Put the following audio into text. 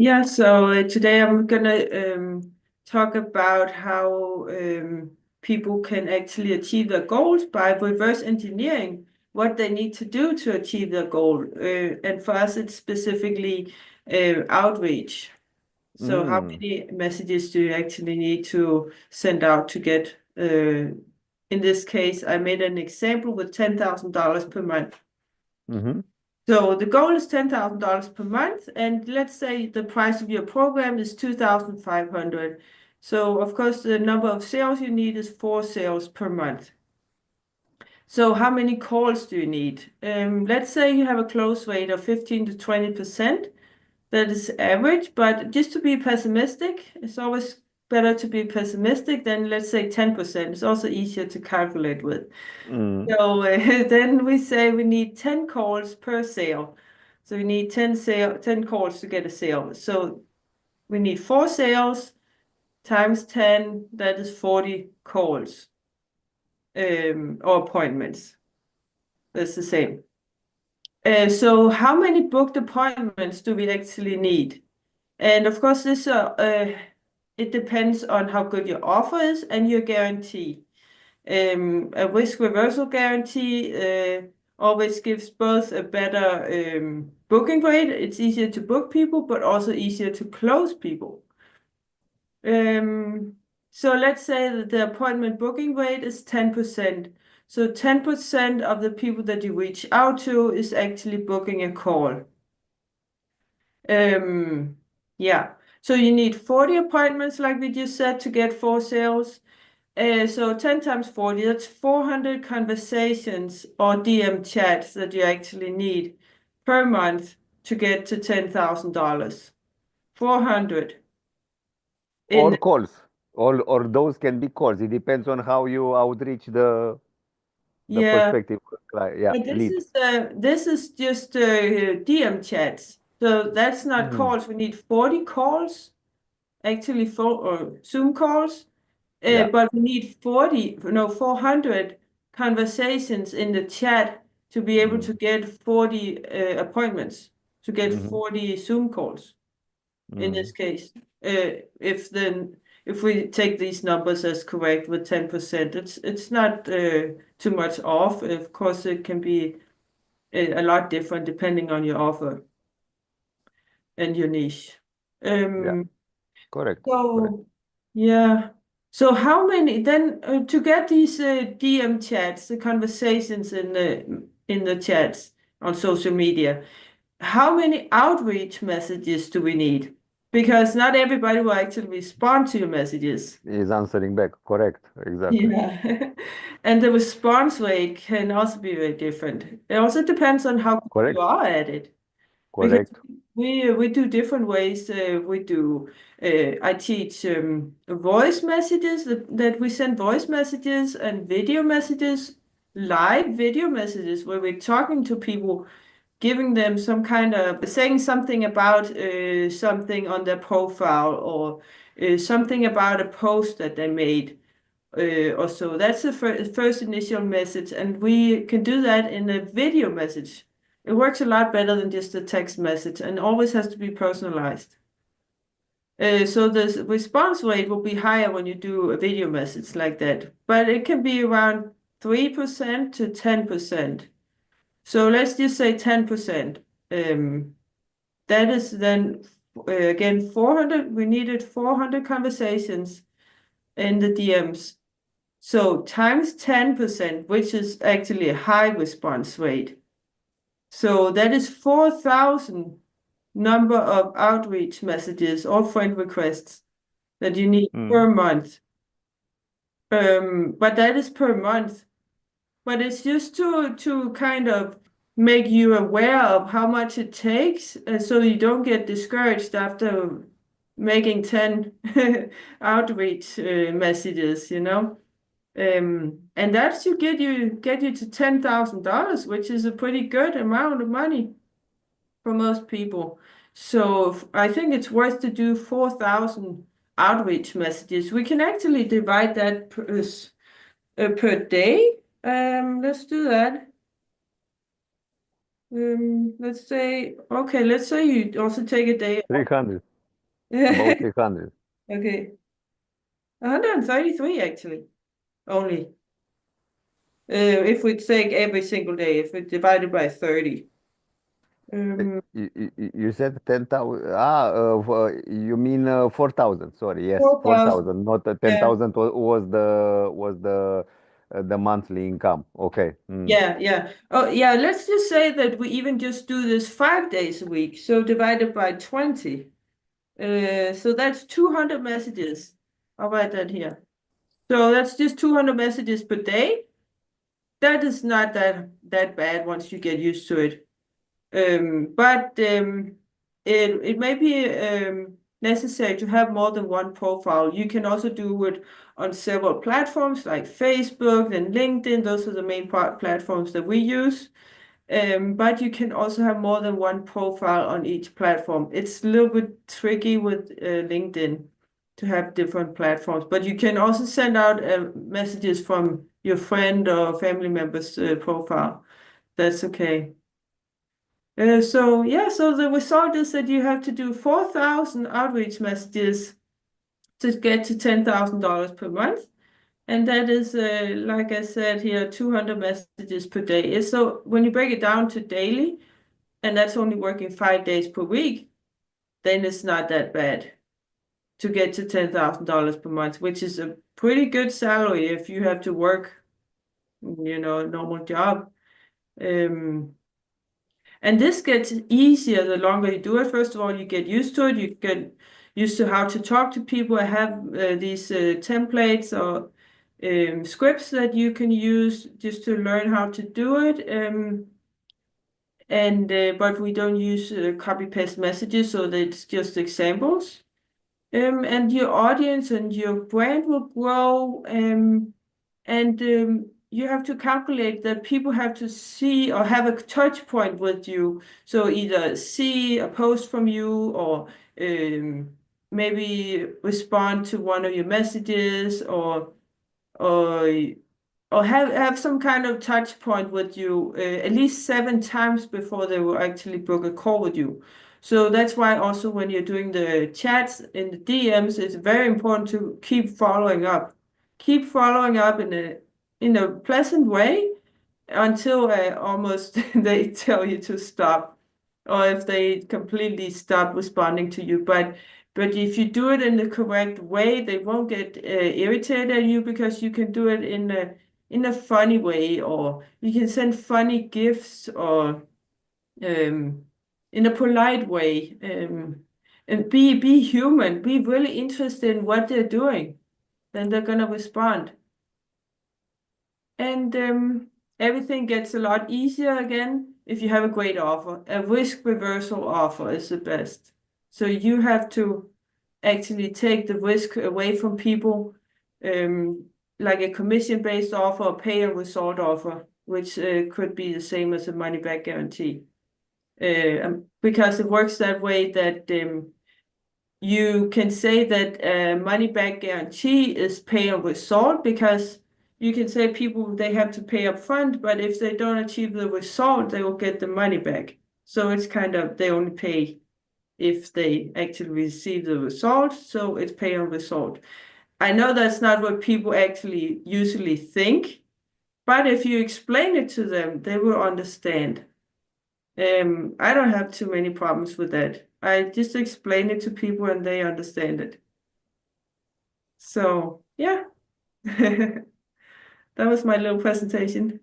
Yeah, so today I'm gonna talk about how people can actually achieve their goals by reverse engineering what they need to do to achieve their goal. And for us, it's specifically outreach. So how Mm, many messages do you actually need to send out to get, in this case, I made an example with $10,000 per month. mm-hmm. So the goal is $10,000 per month, and let's say the price of your program is 2,500. So of course the number of sales you need is 4 sales per month. So how many calls do you need? Let's say you have a close rate of 15 to 20%. That is average, but just to be pessimistic, it's always better to be pessimistic than let's say 10%. It's also easier to calculate with. Mm. So then we say we need 10 calls per sale. So we need 10 calls to get a sale. So we need 4 sales times 10, that is 40 calls or appointments. That's the same. So how many booked appointments do we actually need? And of course, it depends on how good your offer is and your guarantee. A risk reversal guarantee always gives both a better booking rate. It's easier to book people, but also easier to close people. Um, so let's say that the appointment booking rate is 10%. So 10% of the people that you reach out to is actually booking a call. Um, yeah. So you need 40 appointments, like we just said, to get 4 sales. So 10 times 40, that's 400 conversations or DM chats that you actually need per month to get to $10,000. 400 in, Or calls. Or those can be calls. It depends on how you outreach the yeah. prospective client. Yeah, But this lead. is just DM chats. So that's not Mm. calls. We need 40 calls, actually or Zoom calls. Yeah. But we need 400 conversations in the chat to be able to Mm. get 40 appointments, to get Mm-hmm. 40 Zoom calls in this Mm. case. If we take these numbers as correct with 10%, it's not too much off. Of course, it can be a lot different depending on your offer and your niche. Yeah. Um, Correct. Correct. So, yeah. So how many then to get these DM chats, the conversations in the chats on social media, how many outreach messages do we need? Because not everybody will actually respond to your messages. Is answering back. Correct. Exactly. Yeah. And the response rate can also be very different. It also depends on how good you Correct. are at it. Because Correct. we do different ways. I teach voice messages that we send voice messages and video messages, live video messages where we're talking to people, giving them some kind of saying something about something on their profile or something about a post that they made or so. That's the first initial message, and we can do that in a video message. It works a lot better than just a text message and always has to be personalized. So the response rate will be higher when you do a video message like that, but it can be around 3% to 10%. So let's just say 10%. That is then again 400. We needed 400 conversations in the DMs. So times 10%, which is actually a high response rate. So that is 4,000 number of outreach messages or friend requests that you need per Mm. month. But that is per month. But it's just to kind of make you aware of how much it takes, so you don't get discouraged after making 10 outreach messages, you know. And that should get you to $10,000, which is a pretty good amount of money for most people. So I think it's worth to do 4,000 outreach messages. We can actually divide that per day. Let's do that. Let's say you also take a day off. 300. About 600. Okay. 133 actually, only. If we take every single day, if we divide it by 30. You said 10,000. You mean 4,000. Sorry, yes, 4,000. 4,000. Not Yeah, 10,000 was the monthly income. Okay. Mm. yeah. Oh, yeah, let's just say that we even just do this 5 days a week. So divided by 20. So that's 200 messages. I'll write that here. So that's just 200 messages per day. That is not that bad once you get used to it. But it may be necessary to have more than one profile. You can also do it on several platforms like Facebook and LinkedIn. Those are the main platforms that we use. But you can also have more than one profile on each platform. It's a little bit tricky with LinkedIn to have different platforms, but you can also send out messages from your friend or family member's profile. That's okay. So yeah, so the result is that you have to do 4,000 outreach messages to get to $10,000 per month. And that is, like I said here, 200 messages per day. So when you break it down to daily, and that's only working 5 days per week, then it's not that bad to get to $10,000 per month, which is a pretty good salary if you have to work, a normal job. And this gets easier the longer you do it. First of all, you get used to it. You get used to how to talk to people. I have these templates or scripts that you can use just to learn how to do it. But we don't use copy paste messages, so that it's just examples. And your audience and your brand will grow. And you have to calculate that people have to see or have a touch point with you. So either see a post from you or maybe respond to one of your messages or or have some kind of touch point with you at least 7 times before they will actually book a call with you. So that's why also when you're doing the chats in the DMs, it's very important to keep following up. Keep following up in a pleasant way until almost they tell you to stop, or if they completely stop responding to you. But if you do it in the correct way, they won't get irritated at you because you can do it in a funny way, or you can send funny gifts, or in a polite way, and be human, be really interested in what they're doing. Then they're gonna respond. And everything gets a lot easier again if you have a great offer. A risk reversal offer is the best. So you have to actually take the risk away from people, like a commission-based offer or pay and result offer, which could be the same as a money-back guarantee. Because it works that way that you can say that a money-back guarantee is pay and result, because you can say people, they have to pay up front, but if they don't achieve the result, they will get the money back. So it's kind of, they only pay if they actually receive the result. So it's pay on result. I know that's not what people actually usually think, but if you explain it to them, they will understand. I don't have too many problems with that. I just explain it to people and they understand it. So yeah, that was my little presentation.